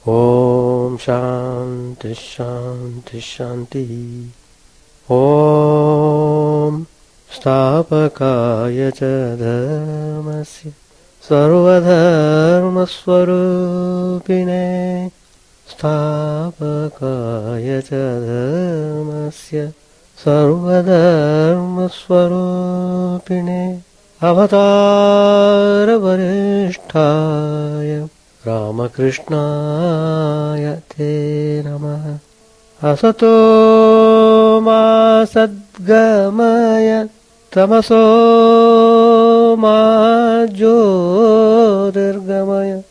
Om Shanti Shanti Shanti. Om Stapakaya cha dharmasya Sarvadharma Swarupine Stapakaya cha dharmasya Sarvadharma Swarupine Avatara Varishtaya Ramakrishna te namaha. Asato ma sadgamaya tamaso ma jyotirgamaya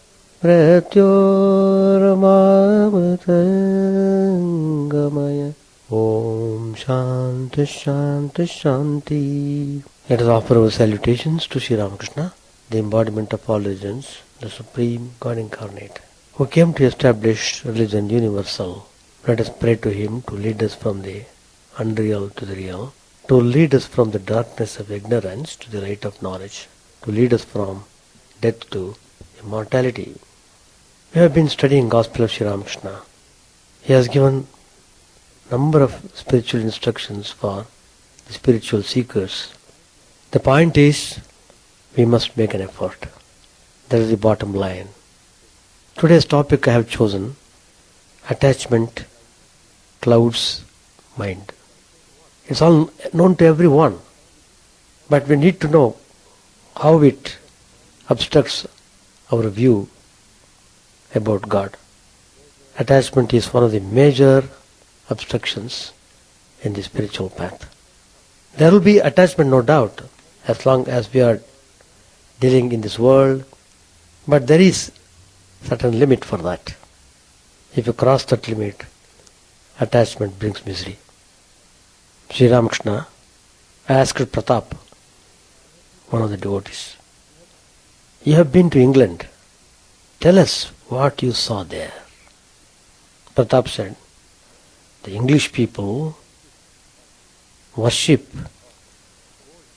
mrityormamritangamaya. Om Shanti Shanti Shanti. Let us offer our salutations to Sri Ramakrishna, the embodiment of all religions, the Supreme God Incarnate, who came to establish religion universal. Let us pray to Him to lead us from the unreal to the real, to lead us from the darkness of ignorance to the light of knowledge, to lead us from death to immortality. We have been studying Gospel of Sri Ramakrishna. He has given number of spiritual instructions for the spiritual seekers. The point is, we must make an effort. That is the bottom line. Today's topic I have chosen, attachment clouds mind. It's all known to everyone, but we need to know how it obstructs our view about God. Attachment is one of the major obstructions in the spiritual path. There will be attachment, no doubt, as long as we are dealing in this world, but there is certain limit for that. If you cross that limit, attachment brings misery. Sri Ramakrishna asked Pratap, one of the devotees, "You have been to England. Tell us what you saw there." Pratap said, "The English people worship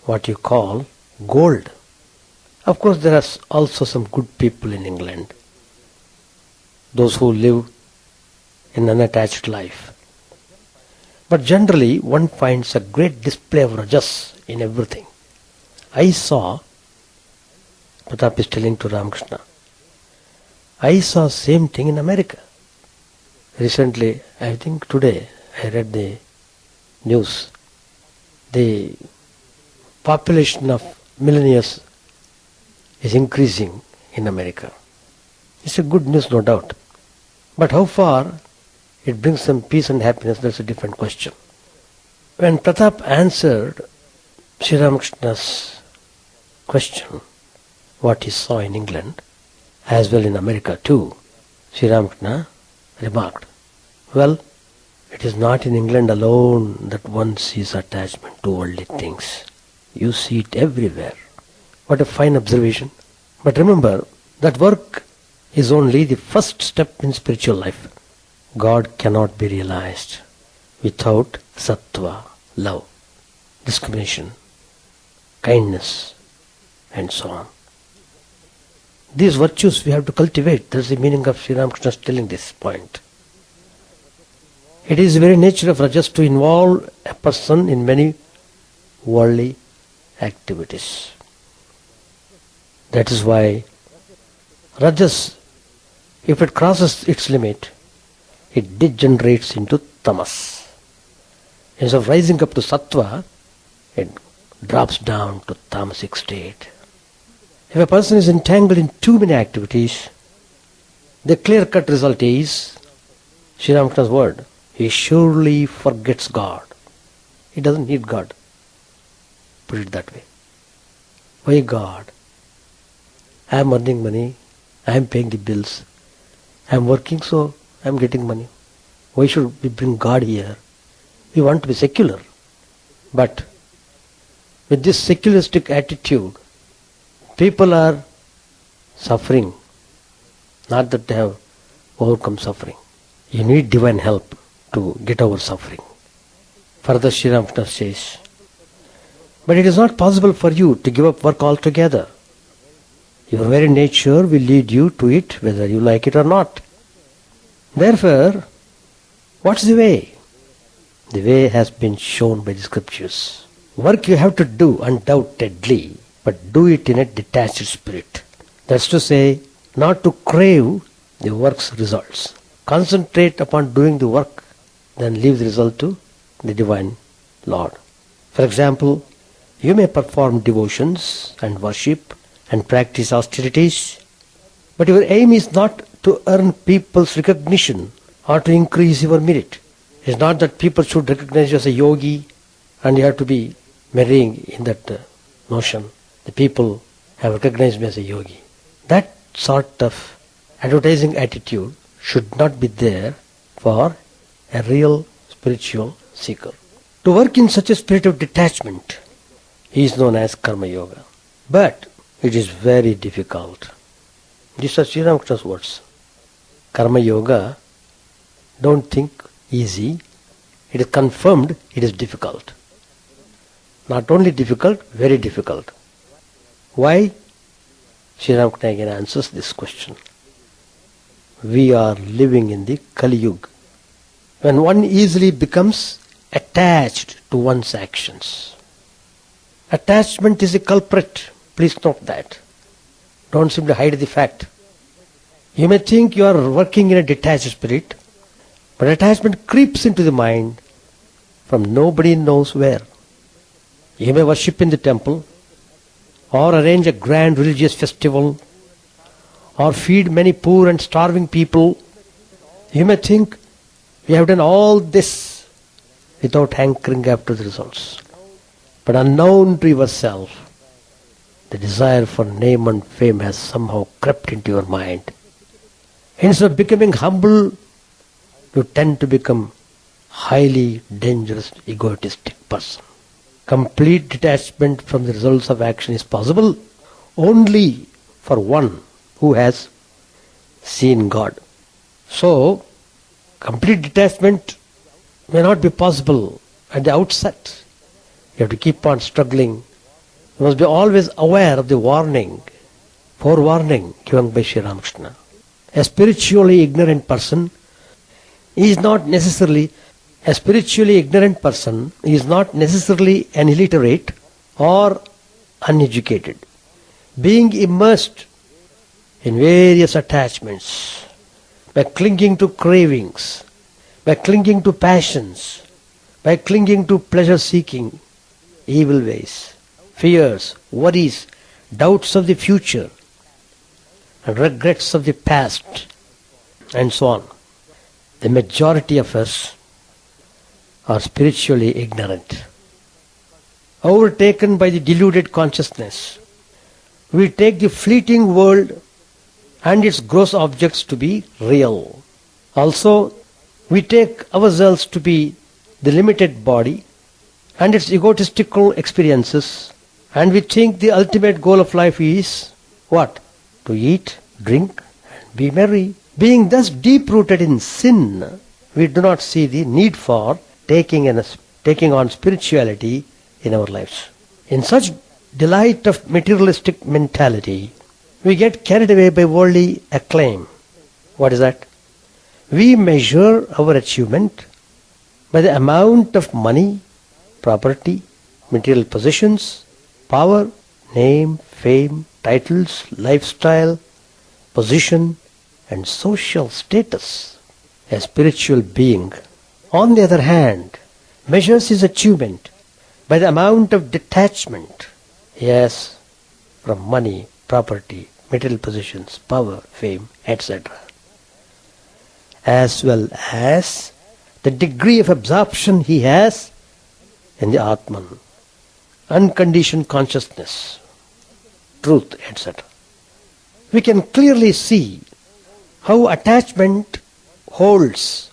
what you call gold. Of course, there are also some good people in England, those who live in unattached life. But generally, one finds a great display of rajas in everything. I saw," Pratap is telling to Ramakrishna, "I saw same thing in America. Recently, I think today, I read the news. The population of millennials is increasing in America. It's a good news, no doubt. But how far it brings some peace and happiness, that's a different question." When Pratap answered Sri Ramakrishna's question, what he saw in England, as well in America too, Sri Ramakrishna remarked, "Well, it is not in England alone that one sees attachment to worldly things. You see it everywhere." What a fine observation. But remember, that work is only the first step in spiritual life. God cannot be realized without sattva, love, discrimination, kindness, and so on. These virtues we have to cultivate. That's the meaning of Sri Ramakrishna telling this point. It is the very nature of rajas to involve a person in many worldly activities. That is why rajas, if it crosses its limit, it degenerates into tamas. Instead of rising up to sattva, it drops down to tamasic state. If a person is entangled in too many activities, the clear-cut result is, Sri Ramakrishna's word, he surely forgets God. He doesn't need God. Put it that way. Why God? I am earning money, I am paying the bills, I am working, so I am getting money. Why should we bring God here? We want to be secular. But with this secularistic attitude, people are suffering, not that they have overcome suffering. You need divine help to get over suffering. Further, Sri Ramakrishna says, but it is not possible for you to give up work altogether. Your very nature will lead you to it whether you like it or not. Therefore, what's the way? The way has been shown by the scriptures. Work you have to do undoubtedly, but do it in a detached spirit. That's to say, not to crave the work's results. Concentrate upon doing the work, then leave the result to the Divine Lord. For example, you may perform devotions and worship and practice austerities, but your aim is not to earn people's recognition or to increase your merit. It's not that people should recognize you as a yogi and you have to be marrying in that notion. The people have recognized me as a yogi. That sort of advertising attitude should not be there for a real spiritual seeker. To work in such a spirit of detachment is known as karma yoga. But it is very difficult. These are Sri Ramakrishna's words. Karma yoga, don't think easy. It is confirmed it is difficult. Not only difficult, very difficult. Why? Sri Ramakrishna again answers this question. We are living in the Kali Yuga, when one easily becomes attached to one's actions. Attachment is a culprit. Please note that. Don't simply hide the fact. You may think you are working in a detached spirit, but attachment creeps into the mind from nobody knows where. You may worship in the temple, or arrange a grand religious festival, or feed many poor and starving people. You may think we have done all this without hankering after the results. But unknown to yourself, the desire for name and fame has somehow crept into your mind. Instead of becoming humble, you tend to become highly dangerous, egotistic person. Complete detachment from the results of action is possible only for one who has seen God. So, complete detachment may not be possible at the outset. You have to keep on struggling. You must be always aware of the forewarning given by Sri Ramakrishna. A spiritually ignorant person is not necessarily an illiterate or uneducated. Being immersed in various attachments, by clinging to cravings, by clinging to passions, by clinging to pleasure-seeking, evil ways, fears, worries, doubts of the future, and regrets of the past, and so on. The majority of us are spiritually ignorant. Overtaken by the deluded consciousness, we take the fleeting world and its gross objects to be real. Also, we take ourselves to be the limited body and its egotistical experiences, and we think the ultimate goal of life is what? To eat, drink, and be merry. Being thus deep-rooted in sin, we do not see the need for taking on spirituality in our lives. In such delight of materialistic mentality, we get carried away by worldly acclaim. What is that? We measure our achievement by the amount of money, property, material possessions, power, name, fame, titles, lifestyle, position, and social status. A spiritual being, on the other hand, measures his achievement by the amount of detachment he has from money, property, material possessions, power, fame, etc., as well as the degree of absorption he has in the Atman, unconditioned consciousness, truth, etc. We can clearly see how attachment holds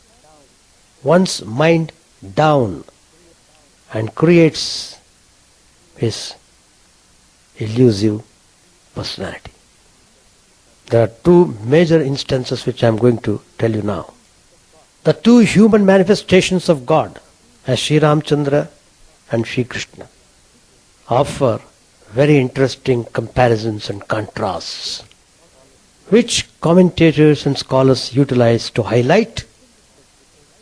one's mind down and creates his elusive personality. There are two major instances which I am going to tell you now. The two human manifestations of God, as Sri Ramchandra and Sri Krishna, offer very interesting comparisons and contrasts. which commentators and scholars utilize to highlight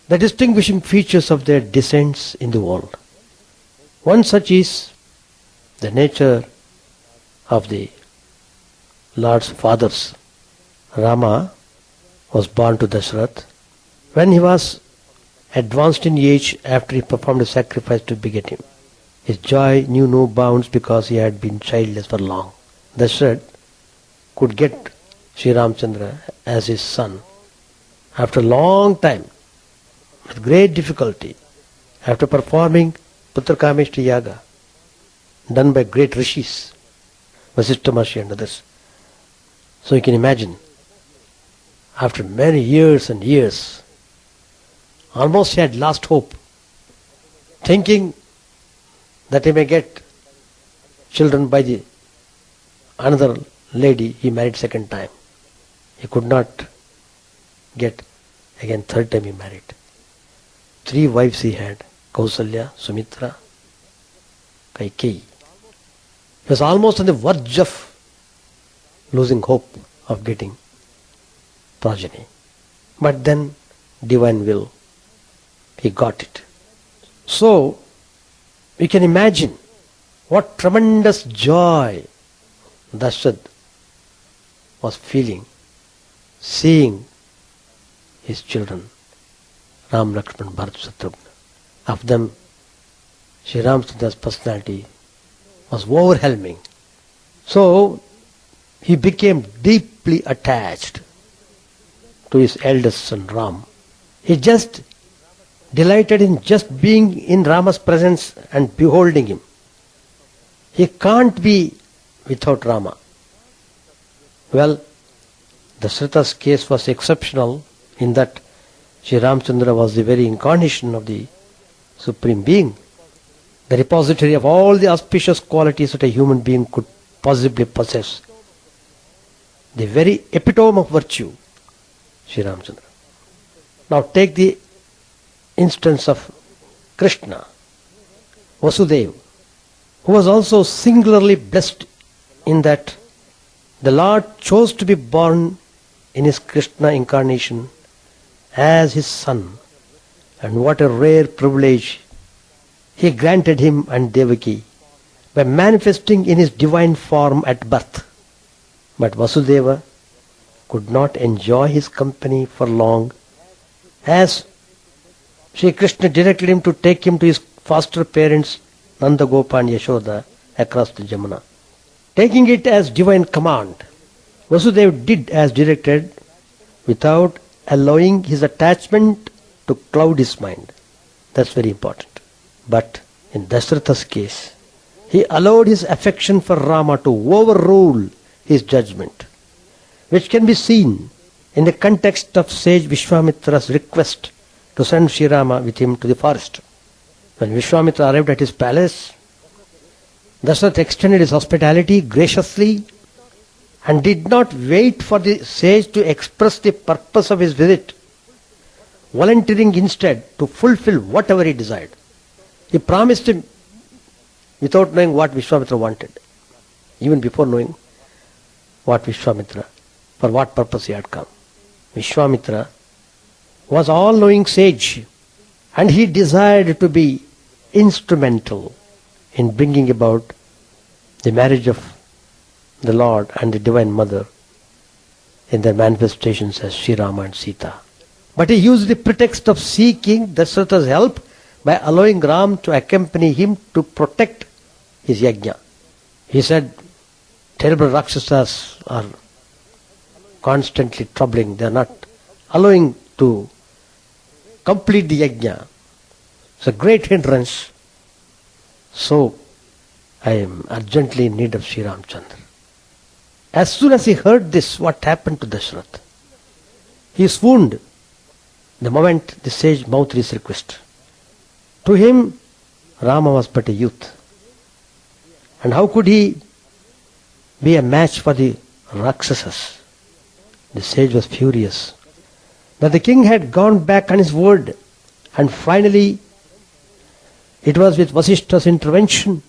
the distinguishing features of their descents in the world. One such is the nature of the Lord's fathers. Rama was born to Dasharath. When he was advanced in age after he performed a sacrifice to beget him, his joy knew no bounds because he had been childless for long. Dasharath could get Sri Ramchandra as his son after a long time, with great difficulty, after performing Putra Kameshti Yaga, done by great rishis, Vasishtha Maharishi and others. So you can imagine, after many years and years, almost he had lost hope, thinking that he may get children by the another lady he married second time. He could not get, again third time he married. 3 wives he had, Kausalya, Sumitra, Kaikeyi. He was almost on the verge of losing hope of getting progeny. But then, divine will, he got it. So, we can imagine what tremendous joy Dasharath was feeling, seeing his children, Ram, Lakshman, Bharat, Shatrugna. Of them, Sri Ramchandra's personality was overwhelming. So, he became deeply attached to his eldest son Ram. He just delighted in just being in Rama's presence and beholding him. He can't be without Rama. Well, Dasharatha's case was exceptional in that Sri Ramchandra was the very incarnation of the Supreme Being, the repository of all the auspicious qualities that a human being could possibly possess. The very epitome of virtue, Sri Ramchandra. Now take the instance of Krishna, Vasudeva, who was also singularly blessed in that the Lord chose to be born in his Krishna incarnation as his son, and what a rare privilege he granted him and Devaki by manifesting in his divine form at birth. But Vasudeva could not enjoy his company for long, as Sri Krishna directed him to take him to his foster parents Nanda Gopa and Yashoda across the Jamuna. Taking it as divine command, Vasudeva did as directed without allowing his attachment to cloud his mind. That's very important. But in Dasharatha's case, he allowed his affection for Rama to overrule his judgment, which can be seen in the context of sage Vishwamitra's request to send Sri Rama with him to the forest. When Vishwamitra arrived at his palace, Dasharatha extended his hospitality graciously and did not wait for the sage to express the purpose of his visit, volunteering instead to fulfill whatever he desired. He promised him without knowing what Vishwamitra wanted, even before knowing what Vishwamitra, for what purpose he had come. Vishwamitra was all-knowing sage, and he desired to be instrumental in bringing about the marriage of the Lord and the Divine Mother in their manifestations as Sri Rama and Sita. But he used the pretext of seeking Dasharatha's help by allowing Ram to accompany him to protect his yajna. He said, terrible Rakshasas are constantly troubling. They are not allowing to complete the yajna. It's a great hindrance. So, I am urgently in need of Sri Ramchandra. As soon as he heard this, what happened to Dasharath? He swooned the moment the sage mouthed his request. To him, Rama was but a youth. And how could he be a match for the Rakshasas? The sage was furious that the king had gone back on his word, and finally it was with Vasishtha's intervention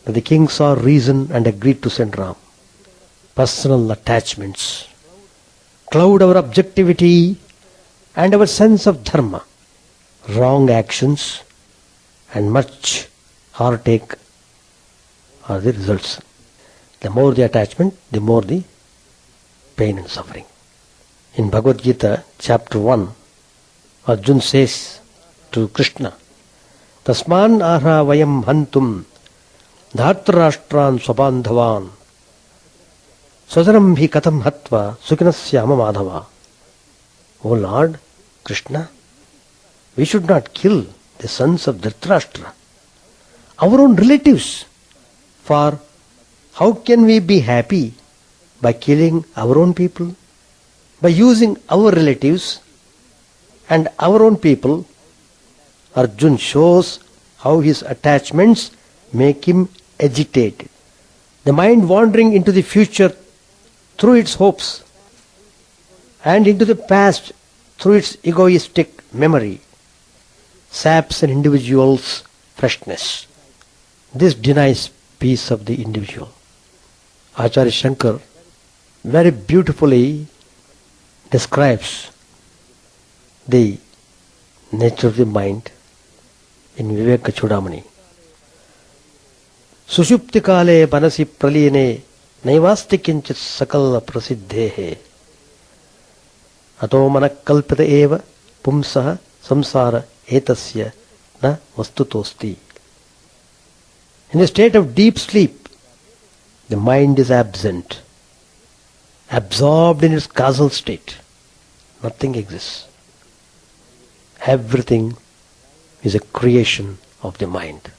that the king saw reason and agreed to send Ram. Personal attachments cloud our objectivity and our sense of dharma. Wrong actions and much heartache are the results. The more the attachment, the more the pain and suffering. In Bhagavad Gita, chapter 1, Arjuna says to Krishna, Tasman arha vayam hantum dhartarashtran swabandhavan swajaram bhi katam hatva sukinasyama madhava. O Lord Krishna, we should not kill the sons of Dhritarashtra, our own relatives, for how can we be happy by killing our own people? By using our relatives and our own people, Arjuna shows how his attachments make him agitated. The mind wandering into the future through its hopes and into the past through its egoistic memory saps an individual's freshness. This denies peace of the individual. Acharya Shankar very beautifully describes the nature of the mind in Vivekananda. Sushupti kale banasi praline naivasti kinchit sakala prasiddhehe ato manakalpita eva pumsaha samsara etasya na vastutosti. In a state of deep sleep, the mind is absent, absorbed in its causal state. Nothing exists. Everything is a creation of the mind.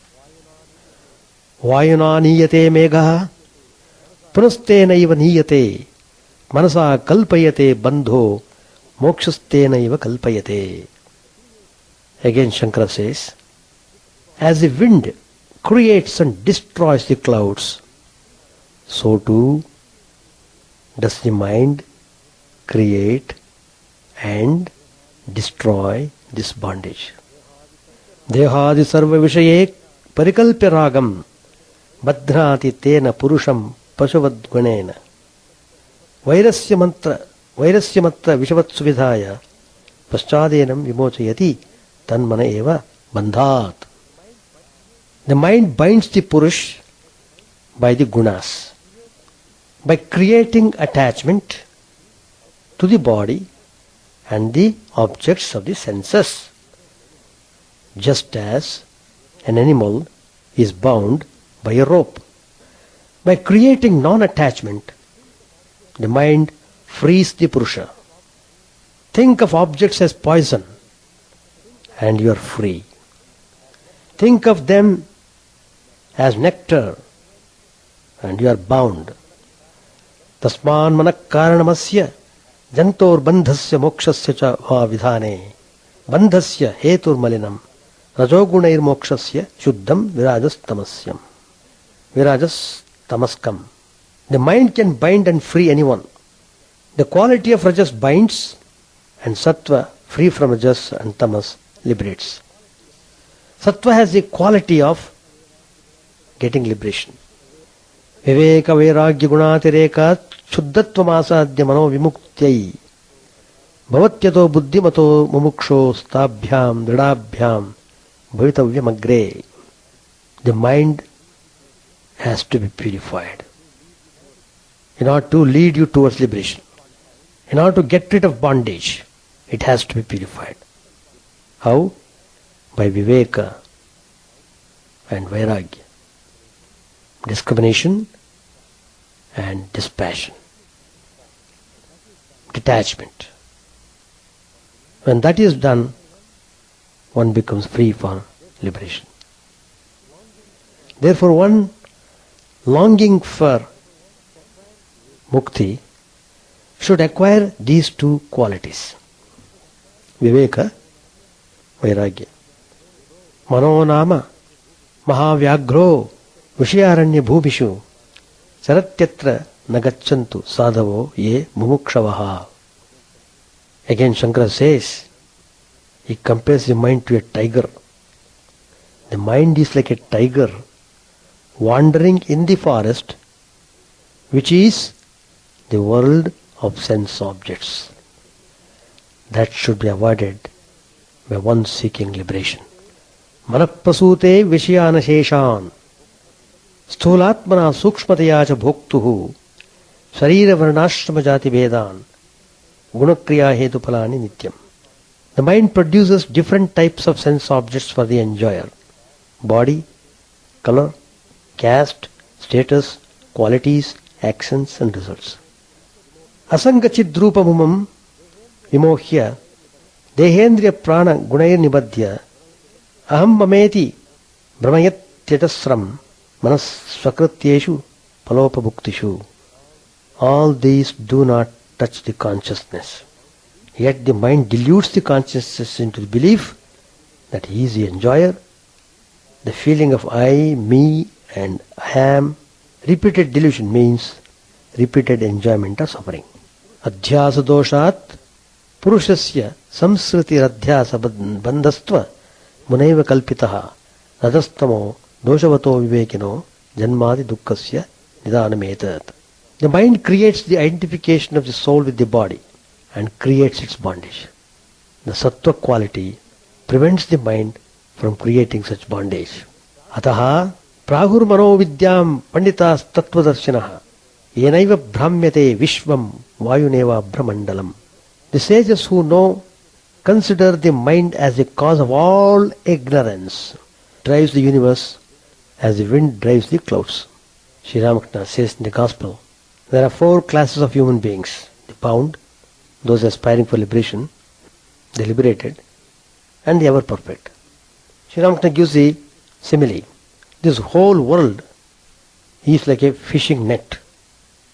Vayuna niyate megha punastena iva niyate manasa kalpayate bandho mokshastena iva kalpayate. Again Shankara says, as the wind creates and destroys the clouds, so too does the mind create and destroy this bondage. Dehadi sarva vishaye parikalpya ragam badhrati tena purusham pashavad gunena vairasya matra vishavat suvidhaya paschadenam vimochayati tanmana eva bandhat. The mind binds the purush by the gunas, by creating attachment to the body and the objects of the senses, just as an animal is bound by a rope. By creating non-attachment, the mind frees the purusha. Think of objects as poison and you are free. Think of them as nectar and you are bound. Tasman manak karanamasya jantor bandhasya mokshasya cha vidhane bandhasya hetur malinam rajogunair mokshasya shuddham virajas tamaskam. The mind can bind and free anyone. The quality of rajas binds and sattva, free from rajas and tamas, liberates. Sattva has the quality of getting liberation. Viveka vairagya gunatireka shuddhatva masadya mano vimuktyai bhavatyato buddhimato mumuksho stabhyam dridabhyam bhavitavyam agre. The mind has to be purified in order to lead you towards liberation. In order to get rid of bondage, it has to be purified. How? By viveka and vairagya, discrimination and dispassion, detachment. When that is done, one becomes free for liberation. Therefore, one longing for mukti should acquire these two qualities: viveka, vairagya. Mano nama mahavyagro vishayaranya bhumishu saratyatra nagachantu sadhavo ye mumukshavaha. Again Shankara says, he compares the mind to a tiger. The mind is like a tiger wandering in the forest, which is the world of sense objects. That should be avoided by one seeking liberation. Manaprasute vishayana sheshan sthulatmana sukshmataya cha bhoktuhu sharira varnashrama jati vedan gunakriya hetu phalani nityam. The mind produces different types of sense objects for the enjoyer: body, color, caste, status, qualities, actions and results. Asangachidrupamumam vimohya dehendriya prana gunair nibadhya aham mameti brahmayat tetasram manas swakrityeshu palopabhuktishu. All these do not touch the consciousness. Yet the mind dilutes the consciousness into the belief that he is the enjoyer. The feeling of I, me and I am. Repeated delusion means repeated enjoyment or suffering. Adhyasa doshat purushasya samsriti adhyasa bandhastva munaiva kalpitaha radastamo doshavato vivekino janmadi dukkhasya nidanametat. The mind creates the identification of the soul with the body and creates its bondage. The sattva quality prevents the mind from creating such bondage. Ataha prahur mano vidyam panditas tattvadarshinaha yenaiva brahmyate vishvam vayuneva brahmandalam. The sages who know consider the mind as the cause of all ignorance, drives the universe as the wind drives the clouds. Sri Ramakrishna says in the Gospel, there are 4 classes of human beings: the bound, those aspiring for liberation, the liberated, and the ever-perfect. Sri Ramakrishna gives the simile. This whole world is like a fishing net.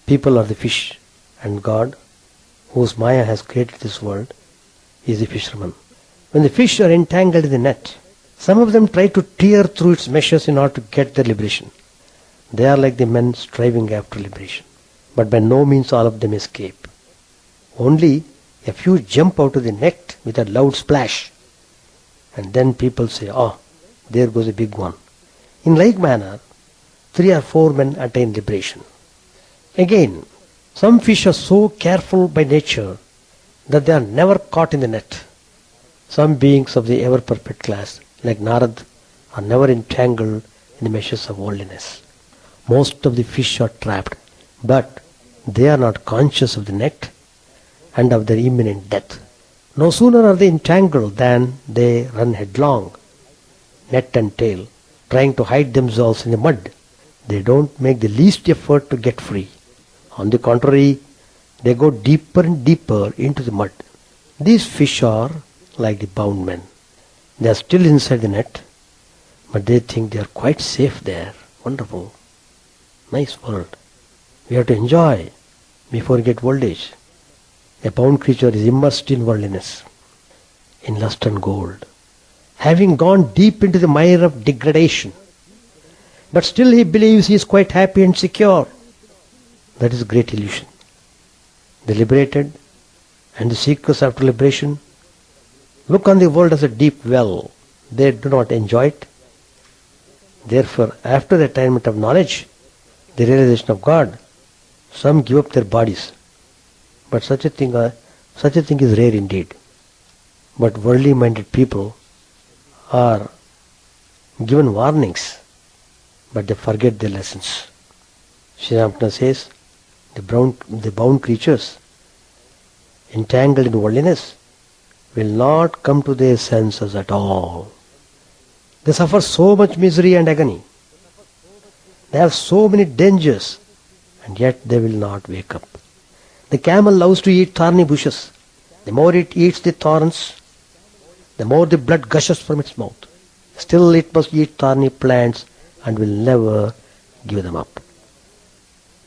People are the fish, and God, whose Maya has created this world, is the fisherman. When the fish are entangled in the net, some of them try to tear through its meshes in order to get their liberation. They are like the men striving after liberation. But by no means all of them escape. Only a few jump out of the net with a loud splash. And then people say, "Oh, there goes a big one." In like manner, 3 or 4 men attain liberation. Again, some fish are so careful by nature that they are never caught in the net. Some beings of the ever-perfect class, like Narad, are never entangled in the meshes of worldliness. Most of the fish are trapped, but they are not conscious of the net and of their imminent death. No sooner are they entangled than they run headlong, net and tail, trying to hide themselves in the mud. They don't make the least effort to get free. On the contrary, they go deeper and deeper into the mud. These fish are like the bound men. They are still inside the net, but they think they are quite safe there. Wonderful. Nice world. We have to enjoy before we get old age. A bound creature is immersed in worldliness, in lust and gold, having gone deep into the mire of degradation. But still he believes he is quite happy and secure. That is a great illusion. The liberated and the seekers after liberation look on the world as a deep well. They do not enjoy it. Therefore, after the attainment of knowledge, the realization of God, some give up their bodies. But such a thing is rare indeed. But worldly minded people are given warnings, but they forget their lessons. Sri Ramakrishna says, the bound creatures entangled in worldliness will not come to their senses at all. They suffer so much misery and agony. They have so many dangers, and yet they will not wake up. The camel loves to eat thorny bushes. The more it eats the thorns, the more the blood gushes from its mouth. Still it must eat thorny plants and will never give them up.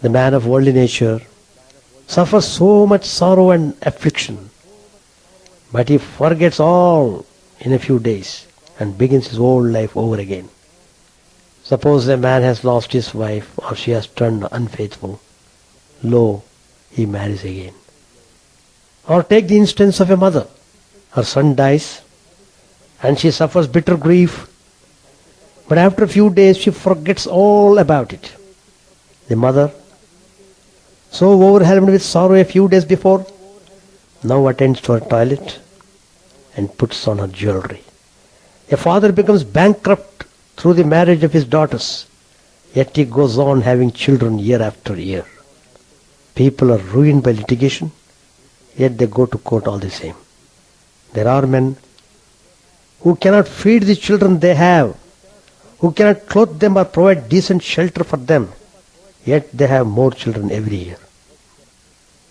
The man of worldly nature suffers so much sorrow and affliction, but he forgets all in a few days and begins his whole life over again. Suppose a man has lost his wife or she has turned unfaithful. Lo, he marries again. Or take the instance of a mother. Her son dies and she suffers bitter grief, but after a few days she forgets all about it. The mother so overwhelmed with sorrow a few days before, now attends to her toilet and puts on her jewelry. A father becomes bankrupt through the marriage of his daughters, yet he goes on having children year after year. People are ruined by litigation, yet they go to court all the same. There are men who cannot feed the children they have, who cannot clothe them or provide decent shelter for them, yet they have more children every year.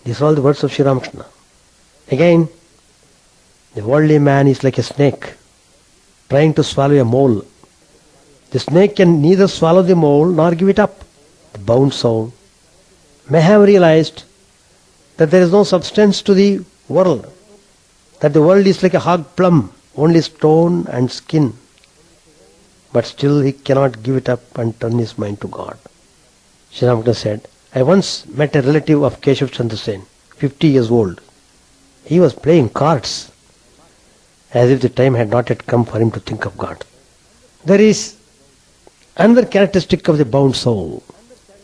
These are all the words of Sri Ramakrishna. Again, the worldly man is like a snake trying to swallow a mole. The snake can neither swallow the mole nor give it up. The bound soul may have realized that there is no substance to the world, that the world is like a hog plum, only stone and skin. But still he cannot give it up and turn his mind to God. Sri Ramakrishna said, I once met a relative of Keshav Chandra Sen, 50 years old. He was playing cards, as if the time had not yet come for him to think of God. There is another characteristic of the bound soul.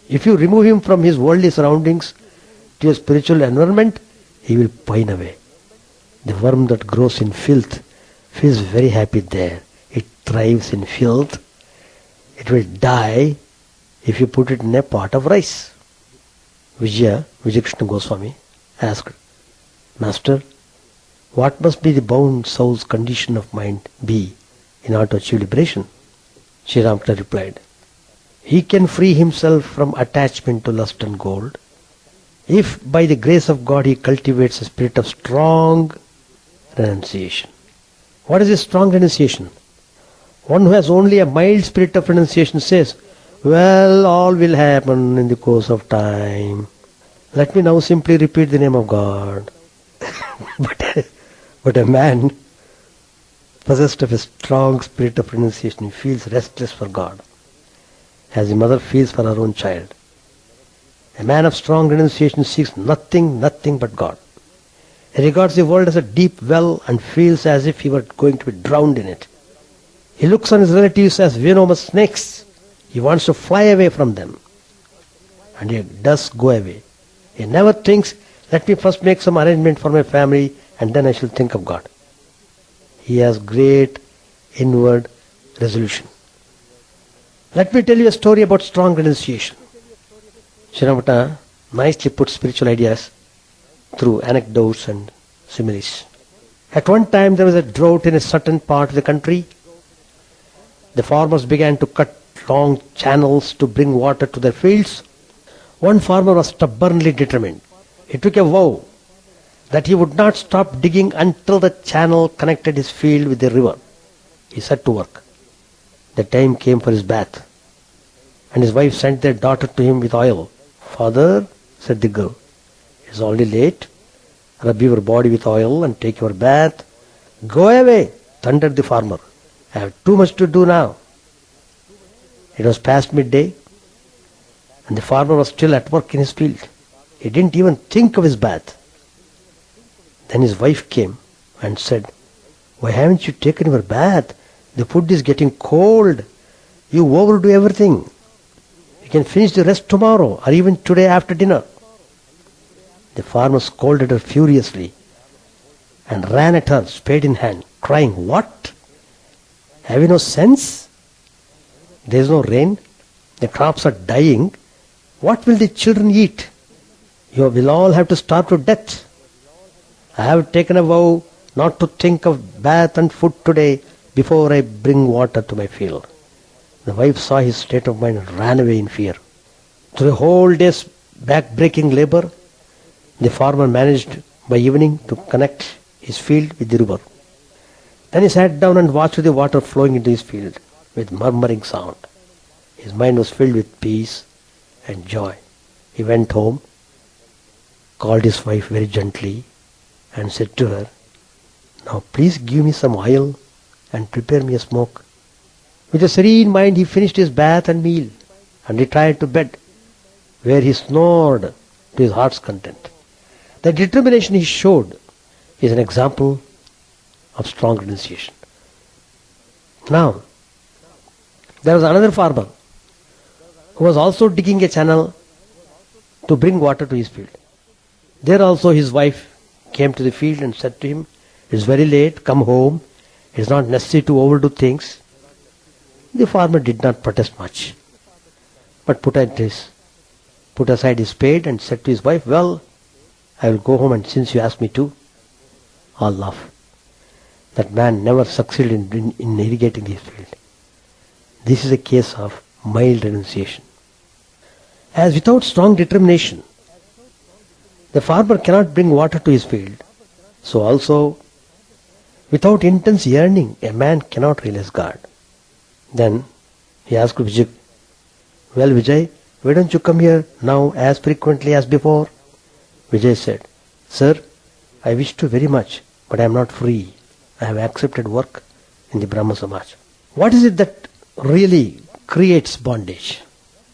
If you remove him from his worldly surroundings to a spiritual environment, he will pine away. The worm that grows in filth feels very happy there. It thrives in filth. It will die if you put it in a pot of rice. Vivekananda Goswami asked, Master, what must be the bound soul's condition of mind be in order to achieve liberation? Sri Ramakrishna replied, he can free himself from attachment to lust and gold if by the grace of God he cultivates a spirit of strong renunciation. What is a strong renunciation? One who has only a mild spirit of renunciation says, well, all will happen in the course of time. Let me now simply repeat the name of God. But a man possessed of a strong spirit of renunciation feels restless for God, as a mother feels for her own child. A man of strong renunciation seeks nothing but God. He regards the world as a deep well and feels as if he were going to be drowned in it. He looks on his relatives as venomous snakes. He wants to fly away from them. And he does go away. He never thinks, let me first make some arrangement for my family and then I shall think of God. He has great inward resolution. Let me tell you a story about strong renunciation. Sri Ramakrishna nicely put spiritual ideas through anecdotes and similes. At one time there was a drought in a certain part of the country. The farmers began to cut long channels to bring water to their fields. One farmer was stubbornly determined. He took a vow that he would not stop digging until the channel connected his field with the river. He set to work. The time came for his bath, and his wife sent their daughter to him with oil. Father, said the girl, it is already late. Rub your body with oil and take your bath. Go away, thundered the farmer. I have too much to do now. It was past midday, and the farmer was still at work in his field. He didn't even think of his bath. Then his wife came and said, why haven't you taken your bath? The food is getting cold. You overdo everything. You can finish the rest tomorrow or even today after dinner. The farmer scolded her furiously and ran at her, spade in hand, crying, what? Have you no sense? There is no rain. The crops are dying. What will the children eat? You will all have to starve to death. I have taken a vow not to think of bath and food today before I bring water to my field. The wife saw his state of mind and ran away in fear. Through a whole day's back-breaking labor, the farmer managed by evening to connect his field with the river. Then he sat down and watched the water flowing into his field with murmuring sound. His mind was filled with peace and joy. He went home, called his wife very gently and said to her, now please give me some oil and prepare me a smoke. With a serene mind he finished his bath and meal and retired to bed, where he snored to his heart's content. The determination he showed is an example of strong renunciation. Now, there was another farmer who was also digging a channel to bring water to his field. There also his wife came to the field and said to him, "It's very late, come home. It's not necessary to overdo things." The farmer did not protest much, but put aside his spade and said to his wife, "Well, I will go home, and since you asked me to," all laugh. That man never succeeded in irrigating his field. This is a case of mild renunciation. As without strong determination, the farmer cannot bring water to his field, so also without intense yearning, a man cannot realize God. Then he asked Vijay, "Well, Vijay, why don't you come here now as frequently as before?" Vijay said, "Sir, I wish to very much, but I am not free. I have accepted work in the Brahma Samaj." What is it that really creates bondage?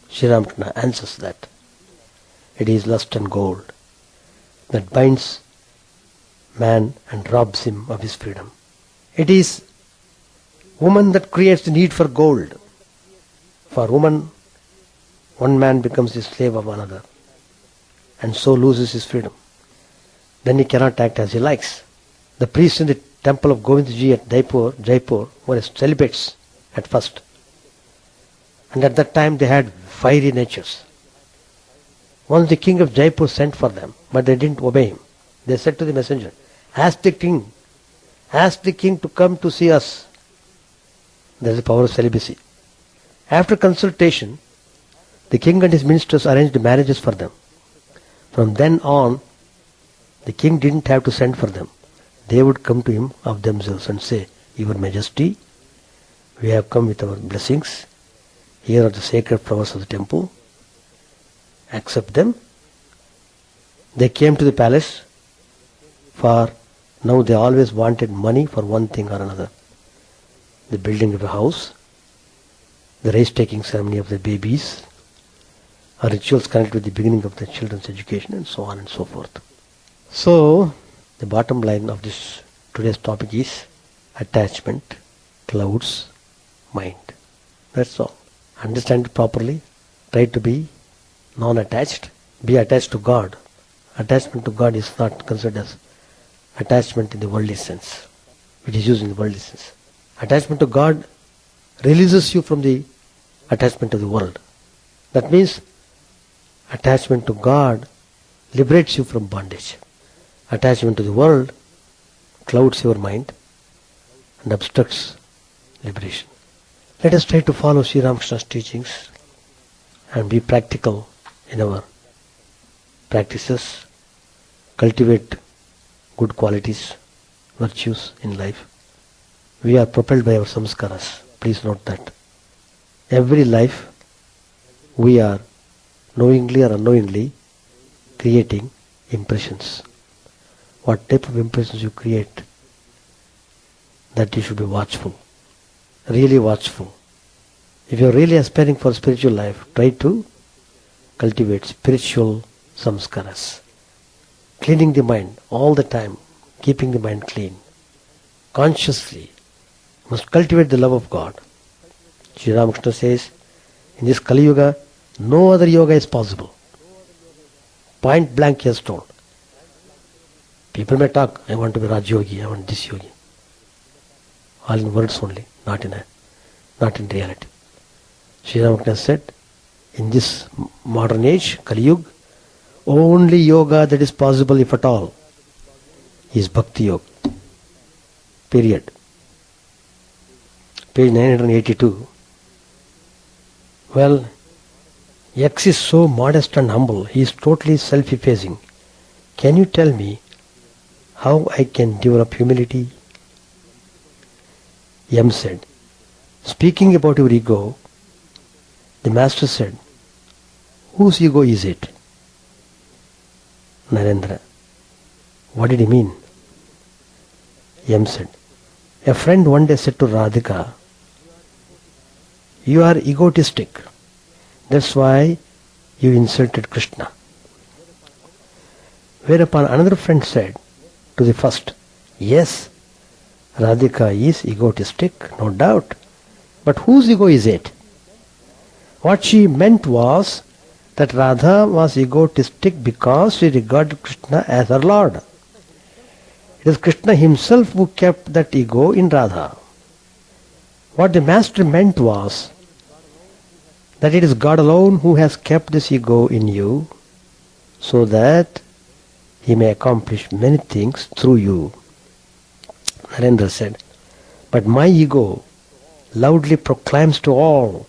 Sri Ramakrishna answers that. It is lust and gold that binds man and robs him of his freedom. It is woman that creates the need for gold. For woman, one man becomes the slave of another and so loses his freedom. Then he cannot act as he likes. The priests in the temple of Govindji at Jaipur were celibates at first. And at that time they had fiery natures. Once the king of Jaipur sent for them, but they didn't obey him. They said to the messenger, ask the king to come to see us." There is the power of celibacy. After consultation, the king and his ministers arranged marriages for them. From then on, the king didn't have to send for them. They would come to him of themselves and say, "Your Majesty, we have come with our blessings. Here are the sacred flowers of the temple. Accept them." They came to the palace, for now they always wanted money for one thing or another. The building of a house, the race-taking ceremony of the babies, or rituals connected with the beginning of the children's education, and so on and so forth. So, the bottom line of this today's topic is attachment, clouds, mind. That's all. Understand it properly. Try to be non-attached. Be attached to God. Attachment to God is not considered as attachment in the worldly sense. It is used in the worldly sense. Attachment to God releases you from the attachment to the world. That means attachment to God liberates you from bondage. Attachment to the world clouds your mind and obstructs liberation. Let us try to follow Sri Ramakrishna's teachings and be practical in our practices, cultivate good qualities, virtues in life. We are propelled by our samskaras. Please note that. Every life we are knowingly or unknowingly creating impressions. What type of impressions you create, that you should be watchful. Really watchful. If you are really aspiring for spiritual life, try to cultivate spiritual samskaras. Cleaning the mind all the time, keeping the mind clean. Consciously, must cultivate the love of God. Sri Ramakrishna says, in this Kali Yuga, no other yoga is possible. Point blank he has told. People may talk, I want to be Raj Yogi, I want this yogi. All in words only, not in reality. Sri Ramakrishna said, in this modern age, Kali Yuga, only yoga that is possible, if at all, is Bhakti Yoga. Period. Page 982. Well, X is so modest and humble, he is totally self-effacing. Can you tell me how I can develop humility? M said, speaking about your ego, the master said, whose ego is it? Narendra, what did he mean? M said, a friend one day said to Radhika, you are egotistic. That's why you insulted Krishna. Whereupon another friend said to the first, yes, Radhika is egotistic, no doubt. But whose ego is it? What she meant was that Radha was egotistic because she regarded Krishna as her Lord. It is Krishna himself who kept that ego in Radha. What the master meant was that it is God alone who has kept this ego in you so that he may accomplish many things through you. Narendra said, but my ego loudly proclaims to all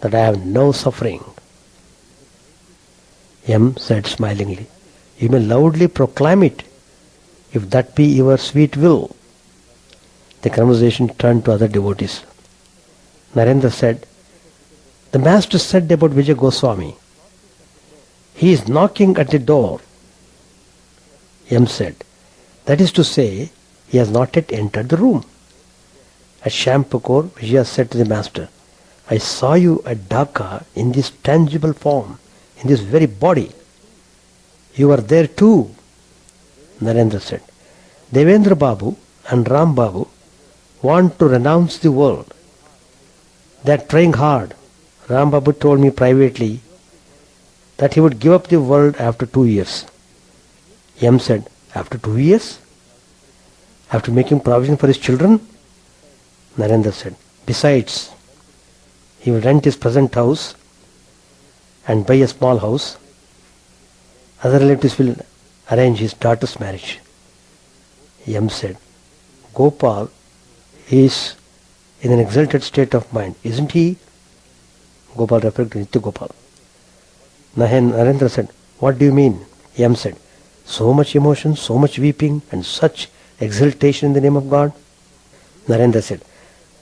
that I have no suffering. M said smilingly, you may loudly proclaim it if that be your sweet will. The conversation turned to other devotees. Narendra said, the master said about Vijay Goswami, he is knocking at the door. M said, that is to say, he has not yet entered the room. At Shampakor, Vijaya said to the master, I saw you at Dhaka in this tangible form, in this very body. You were there too. Narendra said, Devendra Babu and Ram Babu want to renounce the world. They are trying hard. Ram Babu told me privately that he would give up the world after 2 years. M said, after 2 years? After making provision for his children? Narendra said, besides, he will rent his present house and buy a small house. Other relatives will arrange his daughter's marriage. M said, Gopal is in an exalted state of mind, isn't he? Gopal referred to Nitya Gopal. Narendra said, what do you mean? M said, so much emotion, so much weeping and such exaltation in the name of God. Narendra said,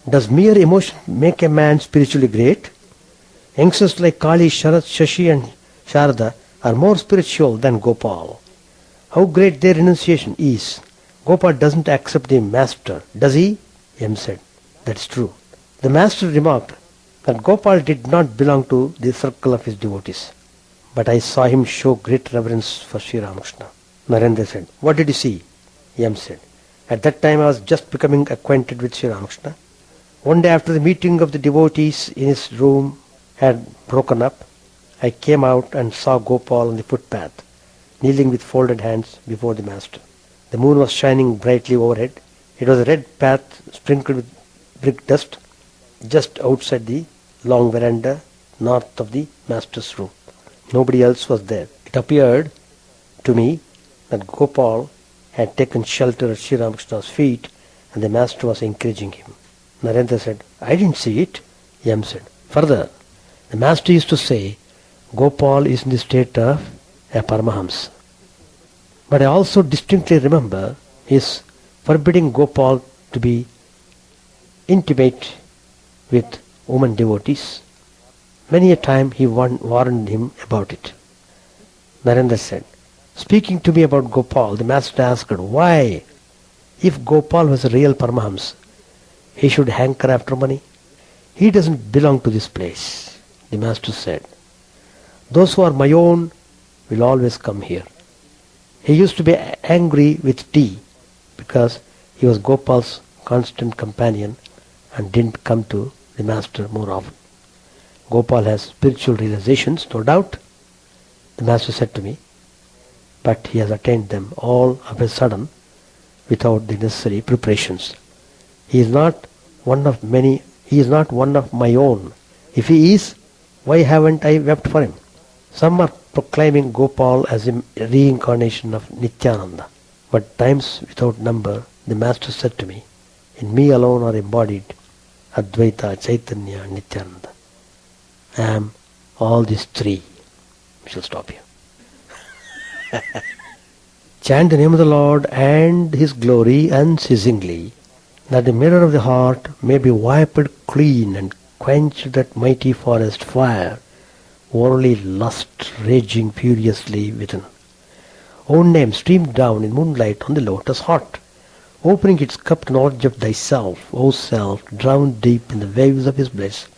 does mere emotion make a man spiritually great? Youngsters like Kali, Sharat, Shashi and Sharada are more spiritual than Gopal. How great their renunciation is. Gopal doesn't accept the master, does he? M said, that's true. The master remarked that Gopal did not belong to the circle of his devotees. But I saw him show great reverence for Sri Ramakrishna. Narendra said, what did you see? M said, at that time I was just becoming acquainted with Sri Ramakrishna. One day after the meeting of the devotees in his room had broken up, I came out and saw Gopal on the footpath, kneeling with folded hands before the master. The moon was shining brightly overhead. It was a red path sprinkled with brick dust just outside the long veranda north of the master's room. Nobody else was there. It appeared to me that Gopal had taken shelter at Sri Ramakrishna's feet and the master was encouraging him. Narendra said, I didn't see it. M said, further, the master used to say, Gopal is in the state of a Paramahamsa. But I also distinctly remember his forbidding Gopal to be intimate with women devotees. Many a time he warned him about it. Narendra said, speaking to me about Gopal, the master asked, why, if Gopal was a real Paramahamsa, he should hanker after money? He doesn't belong to this place. The master said, those who are my own will always come here. He used to be angry with tea because he was Gopal's constant companion and didn't come to the master more often. Gopal has spiritual realizations, no doubt, the master said to me, but he has attained them all of a sudden without the necessary preparations. He is not one of many, he is not one of my own. If he is, why haven't I wept for him? Some are proclaiming Gopal as a reincarnation of Nityananda, but times without number the master said to me, in me alone are embodied Advaita, Chaitanya and Nityananda. I am all these three. We shall stop here. Chant the name of the Lord and His glory unceasingly, that the mirror of the heart may be wiped clean and quench that mighty forest fire, worldly lust raging furiously within. Own name streamed down in moonlight on the lotus heart, opening its cup to knowledge of thyself, O self, drowned deep in the waves of His bliss,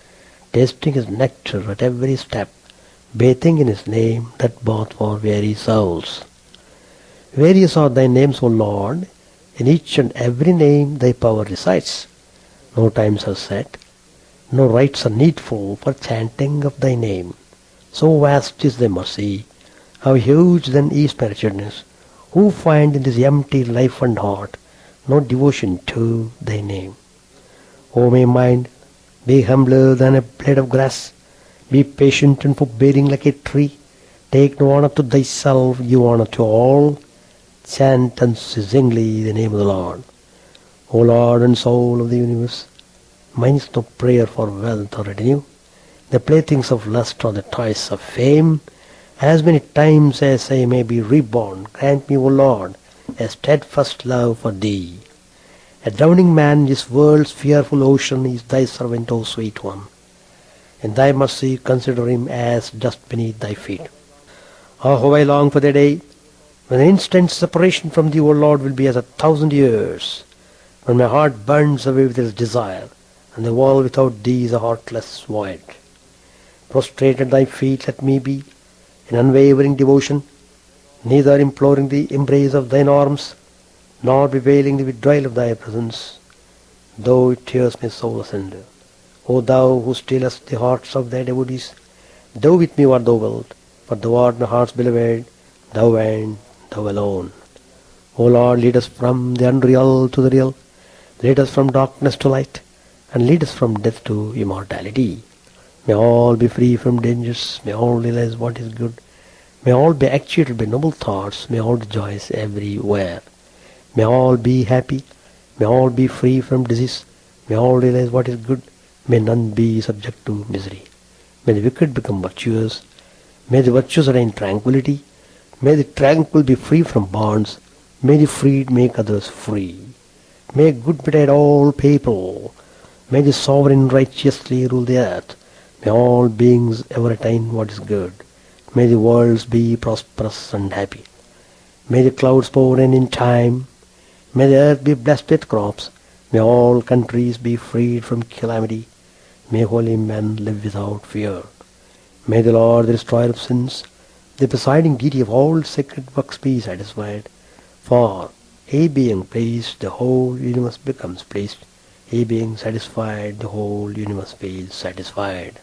tasting His nectar at every step, bathing in His name that bought for weary souls. Various are thy names, O Lord, in each and every name thy power resides. No times are set, no rites are needful for chanting of thy name. So vast is thy mercy, how huge then is my wretchedness, who find in this empty life and heart no devotion to thy name. O my mind, be humbler than a blade of grass, be patient and forbearing like a tree, take no honor to thyself, give honor to all, chant unceasingly the name of the Lord. O Lord and soul of the universe, mine is no prayer for wealth or retinue, the playthings of lust or the toys of fame. As many times as I may be reborn, grant me, O Lord, a steadfast love for thee. A drowning man in this world's fearful ocean is thy servant, O sweet one. In thy mercy consider him as dust beneath thy feet. Oh, how I long for the day when an instant's separation from thee, O Lord, will be as 1,000 years, when my heart burns away with its desire, and the world without thee is a heartless void. Prostrate at thy feet let me be, in unwavering devotion, neither imploring the embrace of thine arms, nor bewailing the withdrawal of thy presence, though it tears my soul asunder. O thou who stillest the hearts of thy devotees, do with me what thou wilt, for thou art my heart's beloved, thou and thou alone. O Lord, lead us from the unreal to the real, lead us from darkness to light, and lead us from death to immortality. May all be free from dangers, may all realize what is good, may all be actuated by noble thoughts, may all rejoice everywhere. May all be happy, may all be free from disease, may all realize what is good, may none be subject to misery. May the wicked become virtuous, may the virtuous attain tranquility, may the tranquil be free from bonds, may the freed make others free. May good betide all people, may the sovereign righteously rule the earth, may all beings ever attain what is good, may the worlds be prosperous and happy. May the clouds pour rain in time, may the earth be blessed with crops, may all countries be freed from calamity, may holy men live without fear. May the Lord, the destroyer of sins, the presiding deity of all sacred works be satisfied, for he being pleased, the whole universe becomes pleased, he being satisfied, the whole universe feels satisfied.